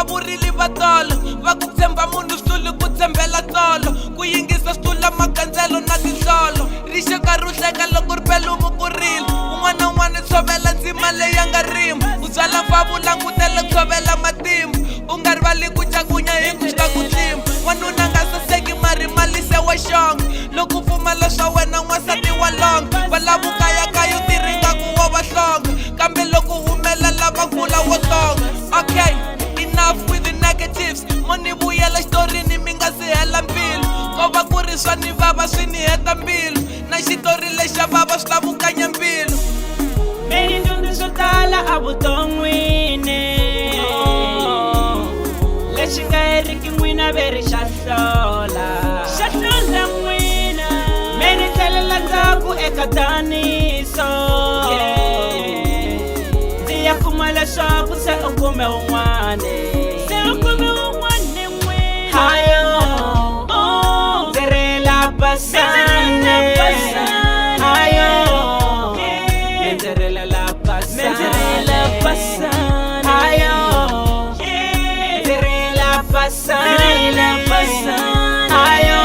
vurili va tolo va ku tshemba munhu switulu ku tshembela tolo ku yingisa switula magandzelo na tinhlolo rixaka ro hleka loko ri pelumu ku rila un'wana na un'wana tshovela ndzima leyi ya nga rima u byala mfavu langutele ku tshovela matimba u nga rivali ku cakunya hi ku xika ku tlimba n'wanuna nga saseki mari malise wa xonga loko pfumala swa wena n'wansati wa longa valavukayakayo tiringa ku wo va hlonga kambe loko humelela va vula wo tonga okay enough with the negatives moni vuyela xitorini mi nga si hela mbilu ko va ku ri swa ni vava swi ni heta mbilu na xitori lexa vava swi lavukanya mbilu meni dyondzi swo tala a vuton'wini lexi nga heriki n'wina veri xa hlola n'wina meni tlhelela ndzhaku eka daniso ndzi ya kuma leswaku se u kume un'wane hayo ndzi rila basane hayo ndzi rila basane hayo ndzi rila basane hayo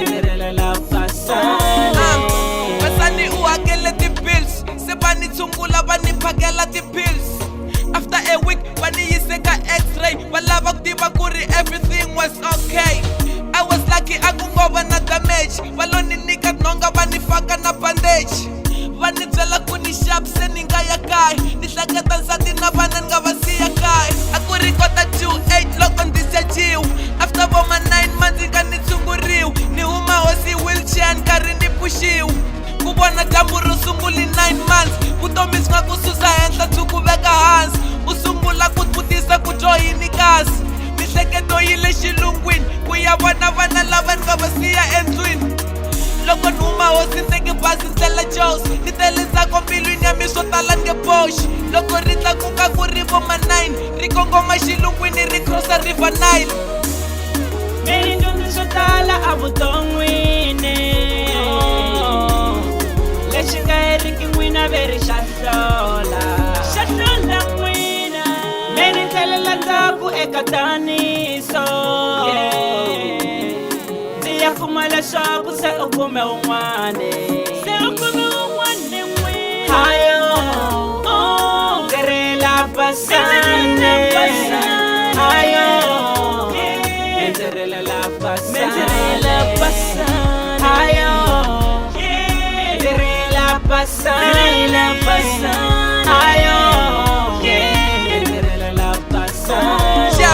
ndzi rila basane vasani u hakele ti-bills se va ni tshungula va ni phakela ti-pills after a week va ni yise ka x-ray va lava ku tiva ku ri everything was okay I was lucky a ku ngo va na damage va lo ni nyika nhonga va ni faka na bandage va ni byela ku ni xapu se ni nga ya kaya ni hleketa nsati na vana ni nga va siya kaya a ku ri kota 2-8 loko ndzi sechiwa after voma 9 months nga ni tshunguriwa ni huma hosi wheelchair ni karhi ni puxiwa ku vona dyambu ro sunguli 9 months vutomi byi nga ku susa henhla byi ku veka hansi u sungula ku vutisa ku joyini kasi mihleketo yi le xilungwini ku ya vona vana lava ni nga va siya endlwini loko ni huma hosi ndzi bazi ndlela jos ni tele ndzhaku mbilwini ya mi swo tala ni nge boxi loko ri tlakuka ku ri voma 9 ri kongoma xilungwini ri crossa river Nile meni dyondzi swo tala a vuton'wini lexi nga heriki n'wina veri xa hlola n'wina meni tlhelela ndzhaku eka daniso ndzi ya kuma leswaku se u kume un'wane hayo ndzi rila basane hayo ndzi rila basane hayo ndzi rila basane hayo ndzi rila basane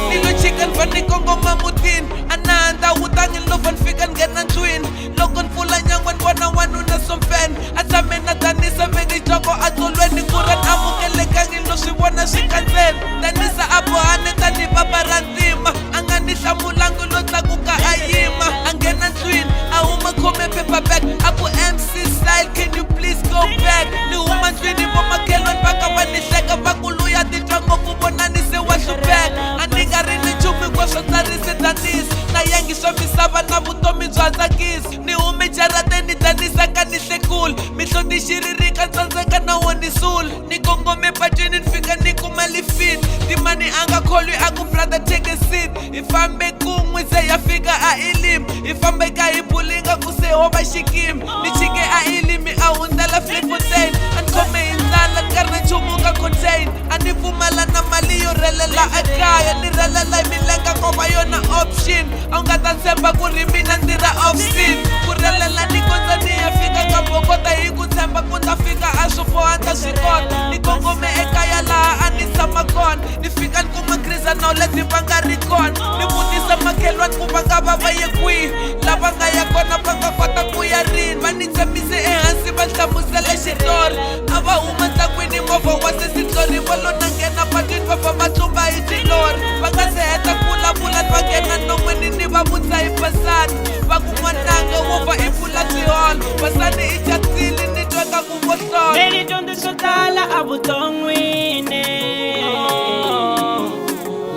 nilo chicken va ni kongoma mutini ananda wu tangi loko ni fika ni nghena ndlwini loko ni pfula nyangwa ni vona n'wanuna somfeni a tshame na danisa veni joko a tsolweni ku ri ni amukelekangi lo swi vona swi kandzeni danisa a bohane tani baba ra ntima a nga ni hlamulangi lo tlakuka a yima a nghena ndlwini a huma khome paper bag a ku MC Style can you please go back ni huma ndlwini vomakhelwani va ka va ni hleka va ku luya titwa ngopfu vona ni se wa hlupheka a ni nga ri ni nchumu kwa swo tsarise danisa na yangi swa misava na vutomi bya tsakisa ni hume jarateni danisa ka ni hlekula mihloti xiririka tsandzeka na woni sula ni kongome patwini ni fika ni kuma lifini timani a nga kholi a ku brother take a seat hi fambe kun'we se ya fika a ilimi hi fambeka hi bulinga ku se ho va xikimi ni chike a ilimi a hundzela Fleetfontein a ni khome hi ndlala ni karhi na nchumu ka contain a ni pfumala na mali yo relela ekaya ni relela hi milenga ko va yona option a wu nga ta tshemba ku ri mina ndzi ra off scene ku relela ni kondza ni ya fika ka bokota hi ku tshemba ku ta fika a swi boha ta swi kota ni kongome ekaya laha a ni tshama kona ni fika ni kuma khrizana leti va nga ri kona ni vutisa makhelwani ku va nga va ye kwihi lava nga ya kona va nga kota ku ya rini va ni tshembise ehansi va hlamusela xitori a va huma ntlangwini movha wa sesitori va lo na nghena patwini va famba tlumba hi tilori va nga se heta ku vulavula va nghena non'wini ni va vutisa hi pasani va ku n'wananga wo va i pfula swiholo pasani i jatsile ni tweka ku vo hlola meni dyondzi swo tala a vuton'wini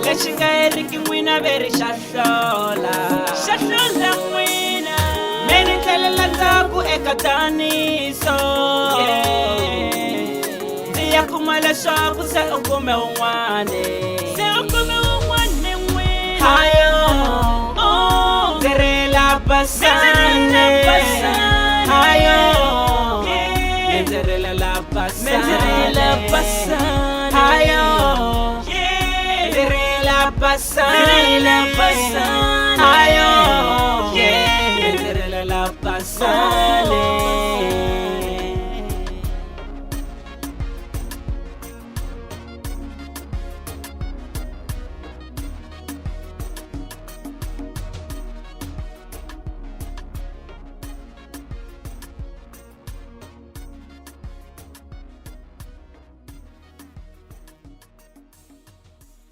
lexi nga heriki n'wina veri xa hlola n'wina meni tlhelela ndzhaku eka daniso ndzi ya kuma leswaku se u kume un'wane Ayo, mentere la passane. Ayo, mentere la passane. Ayo, mentere la passane.